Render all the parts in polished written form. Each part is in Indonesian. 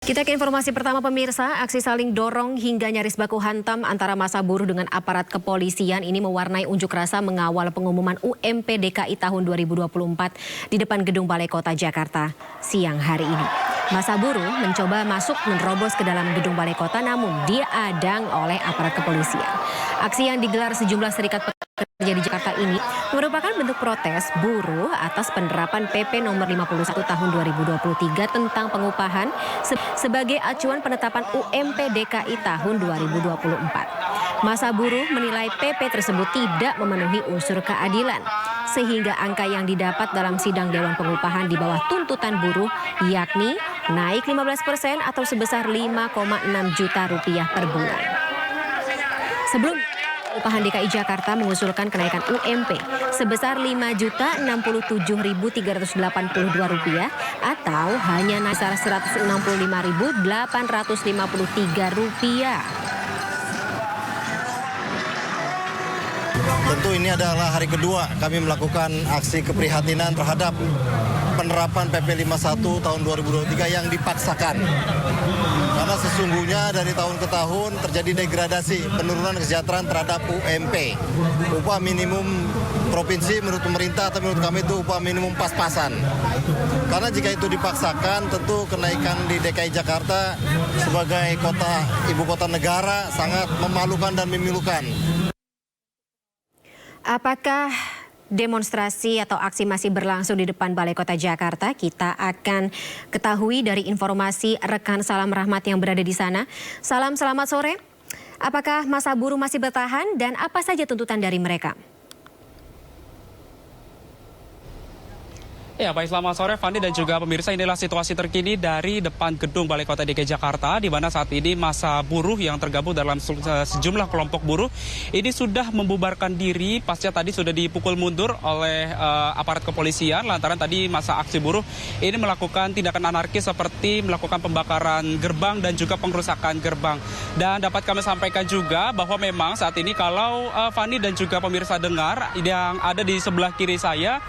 Kita ke informasi pertama pemirsa, aksi saling dorong hingga nyaris baku hantam antara massa buruh dengan aparat kepolisian ini mewarnai unjuk rasa mengawal pengumuman UMP DKI tahun 2024 di depan Gedung Balai Kota Jakarta siang hari ini. Massa buruh mencoba masuk menerobos ke dalam Gedung Balai Kota namun diadang oleh aparat kepolisian. Aksi yang digelar sejumlah serikat pekerja di Jakarta ini merupakan bentuk protes buruh atas penerapan PP nomor 51 tahun 2023 tentang pengupahan sebagai acuan penetapan UMP DKI tahun 2024. Massa buruh menilai PP tersebut tidak memenuhi unsur keadilan, sehingga angka yang didapat dalam sidang Dewan Pengupahan di bawah tuntutan buruh, yakni naik 15% atau sebesar 5,6 juta rupiah per bulan. Sebelum Pengupahan DKI Jakarta mengusulkan kenaikan UMP sebesar Rp5.067.382 atau hanya naik Rp165.853. Tentu ini adalah hari kedua kami melakukan aksi keprihatinan terhadap penerapan PP 51 tahun 2023 yang dipaksakan. Karena sesungguhnya dari tahun ke tahun terjadi degradasi penurunan kesejahteraan terhadap UMP. Upah minimum provinsi menurut pemerintah atau menurut kami itu upah minimum pas-pasan. Karena jika itu dipaksakan tentu kenaikan di DKI Jakarta sebagai ibu kota negara sangat memalukan dan memilukan. Apakah demonstrasi atau aksi masih berlangsung di depan Balai Kota Jakarta? Kita akan ketahui dari informasi rekan Salam Rahmat yang berada di sana. Salam, selamat sore. Apakah massa buruh masih bertahan dan apa saja tuntutan dari mereka? Ya, baik, selamat sore Fandi dan juga pemirsa. Inilah situasi terkini dari depan Gedung Balai Kota DKI Jakarta, di mana saat ini massa buruh yang tergabung dalam sejumlah kelompok buruh ini sudah membubarkan diri pasca tadi sudah dipukul mundur oleh aparat kepolisian lantaran tadi massa aksi buruh ini melakukan tindakan anarkis seperti melakukan pembakaran gerbang dan juga pengrusakan gerbang. Dan dapat kami sampaikan juga bahwa memang saat ini kalau Fandi dan juga pemirsa dengar yang ada di sebelah kiri saya,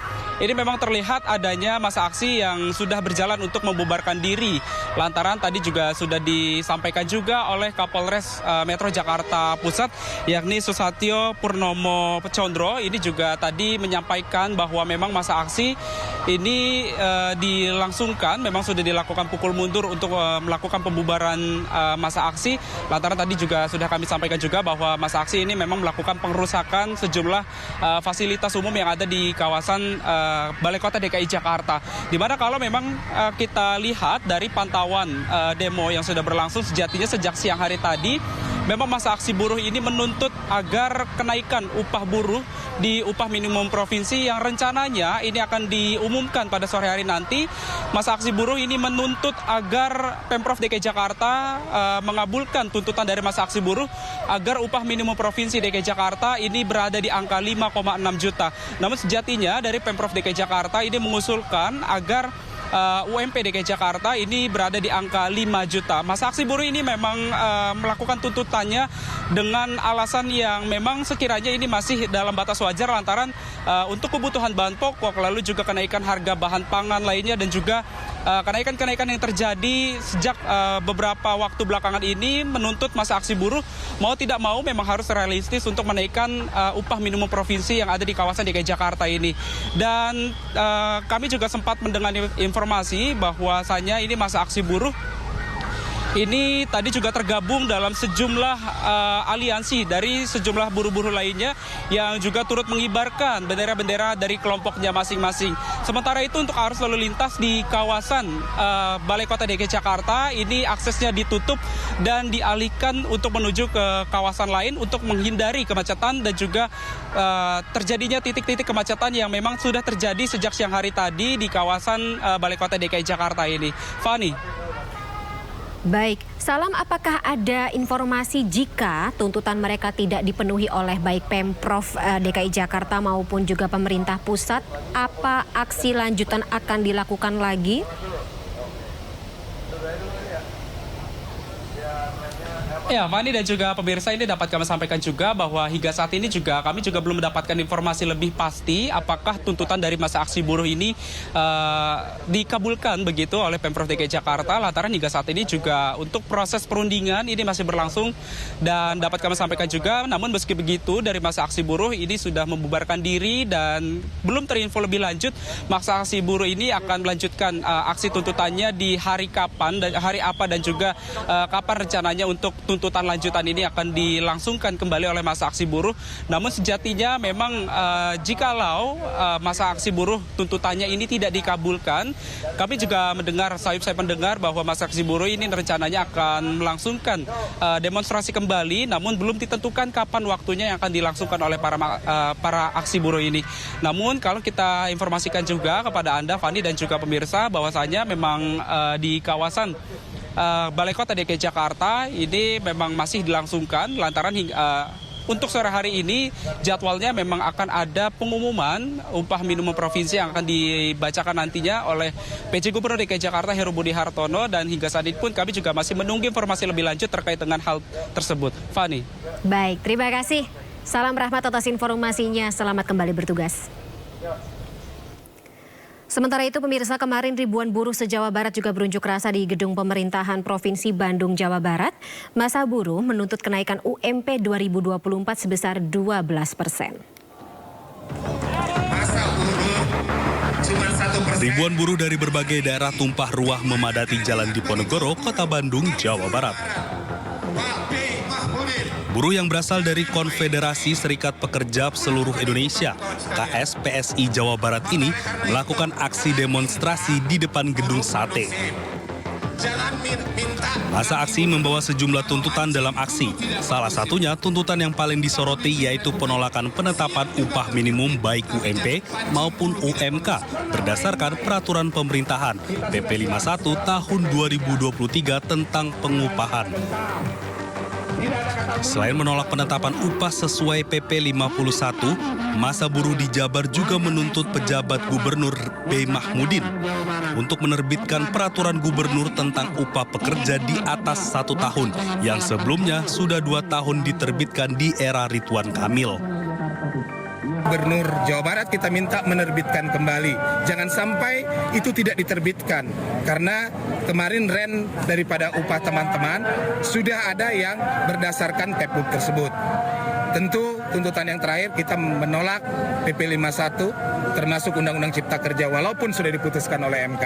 ini memang terlihat adanya massa aksi yang sudah berjalan untuk membubarkan diri. Lantaran tadi juga sudah disampaikan juga oleh Kapolres Metro Jakarta Pusat, yakni Susatyo Purnomo Condro. Ini juga tadi menyampaikan bahwa memang massa aksi ini dilangsungkan, memang sudah dilakukan pukul mundur untuk melakukan pembubaran massa aksi. Lantaran tadi juga sudah kami sampaikan juga bahwa massa aksi ini memang melakukan pengrusakan sejumlah fasilitas umum yang ada di kawasan Balai Kota DKI Jakarta. Di mana kalau memang kita lihat dari pantauan demo yang sudah berlangsung sejatinya sejak siang hari tadi, memang massa aksi buruh ini menuntut agar kenaikan upah buruh di upah minimum provinsi yang rencananya ini akan diumumkan pada sore hari nanti. Massa aksi buruh ini menuntut agar Pemprov DKI Jakarta mengabulkan tuntutan dari massa aksi buruh agar upah minimum provinsi DKI Jakarta ini berada di angka 5,6 juta. Namun sejatinya dari Pemprov DKI Jakarta ini mengusulkan agar UMP DKI Jakarta ini berada di angka 5 juta. Massa aksi buruh ini memang melakukan tuntutannya dengan alasan yang memang sekiranya ini masih dalam batas wajar lantaran untuk kebutuhan bahan pokok, lalu juga kenaikan harga bahan pangan lainnya dan juga kenaikan-kenaikan yang terjadi sejak beberapa waktu belakangan ini menuntut massa aksi buruh mau tidak mau memang harus realistis untuk menaikkan upah minimum provinsi yang ada di kawasan DKI Jakarta ini. Dan kami juga sempat mendengar informasi bahwasanya ini massa aksi buruh ini tadi juga tergabung dalam sejumlah aliansi dari sejumlah buruh-buruh lainnya yang juga turut mengibarkan bendera-bendera dari kelompoknya masing-masing. Sementara itu untuk arus lalu lintas di kawasan Balai Kota DKI Jakarta ini aksesnya ditutup dan dialihkan untuk menuju ke kawasan lain untuk menghindari kemacetan dan juga terjadinya titik-titik kemacetan yang memang sudah terjadi sejak siang hari tadi di kawasan Balai Kota DKI Jakarta ini. Fani. Baik, Salam, apakah ada informasi jika tuntutan mereka tidak dipenuhi oleh baik Pemprov DKI Jakarta maupun juga pemerintah pusat, apa aksi lanjutan akan dilakukan lagi? Ya, Fani dan juga pemirsa, ini dapat kami sampaikan juga bahwa hingga saat ini juga kami juga belum mendapatkan informasi lebih pasti apakah tuntutan dari masa aksi buruh ini dikabulkan begitu oleh Pemprov DKI Jakarta, lantaran hingga saat ini juga untuk proses perundingan ini masih berlangsung. Dan dapat kami sampaikan juga, namun meski begitu dari masa aksi buruh ini sudah membubarkan diri dan belum terinfo lebih lanjut masa aksi buruh ini akan melanjutkan aksi tuntutannya di hari kapan dan hari apa, dan juga kapan rencananya untuk tuntutan lanjutan ini akan dilangsungkan kembali oleh masa aksi buruh. Namun sejatinya memang jikalau masa aksi buruh tuntutannya ini tidak dikabulkan, kami juga mendengar, saya mendengar bahwa masa aksi buruh ini rencananya akan melangsungkan demonstrasi kembali, namun belum ditentukan kapan waktunya yang akan dilangsungkan oleh para aksi buruh ini. Namun kalau kita informasikan juga kepada Anda, Fani dan juga pemirsa, bahwasanya memang di kawasan Balai Kota DKI Jakarta ini memang masih dilangsungkan, lantaran untuk sore hari ini jadwalnya memang akan ada pengumuman upah minimum provinsi yang akan dibacakan nantinya oleh PJ Gubernur DKI Jakarta Heru Budi Hartono, dan hingga saat ini pun kami juga masih menunggu informasi lebih lanjut terkait dengan hal tersebut. Fani. Baik, terima kasih. Salam rahmat atas informasinya. Selamat kembali bertugas. Sementara itu pemirsa, kemarin ribuan buruh se-Jawa Barat juga berunjuk rasa di gedung pemerintahan Provinsi Bandung, Jawa Barat. Masa buruh menuntut kenaikan UMP 2024 sebesar 12%. Ribuan buruh dari berbagai daerah tumpah ruah memadati Jalan Diponegoro, Kota Bandung, Jawa Barat. Buruh yang berasal dari Konfederasi Serikat Pekerja Seluruh Indonesia, KSPSI Jawa Barat ini melakukan aksi demonstrasi di depan gedung sate. Masa aksi membawa sejumlah tuntutan dalam aksi. Salah satunya tuntutan yang paling disoroti yaitu penolakan penetapan upah minimum baik UMP maupun UMK berdasarkan peraturan pemerintahan PP 51 tahun 2023 tentang pengupahan. Selain menolak penetapan upah sesuai PP 51, masa buruh di Jabar juga menuntut pejabat Gubernur B. Mahmudin untuk menerbitkan peraturan gubernur tentang upah pekerja di atas 1 tahun yang sebelumnya sudah 2 tahun diterbitkan di era Ridwan Kamil. Gubernur Jawa Barat kita minta menerbitkan kembali. Jangan sampai itu tidak diterbitkan. Karena kemarin ren daripada upah teman-teman sudah ada yang berdasarkan Perpub tersebut. Tentu tuntutan yang terakhir kita menolak PP 51 termasuk Undang-Undang Cipta Kerja walaupun sudah diputuskan oleh MK.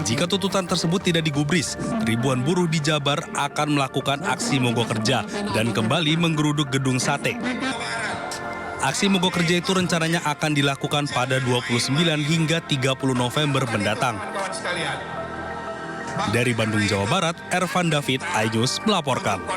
Jika tuntutan tersebut tidak digubris, ribuan buruh di Jabar akan melakukan aksi mogok kerja dan kembali menggeruduk gedung sate. Aksi mogok kerja itu rencananya akan dilakukan pada 29 hingga 30 November mendatang. Dari Bandung, Jawa Barat, Ervan David, iNews melaporkan.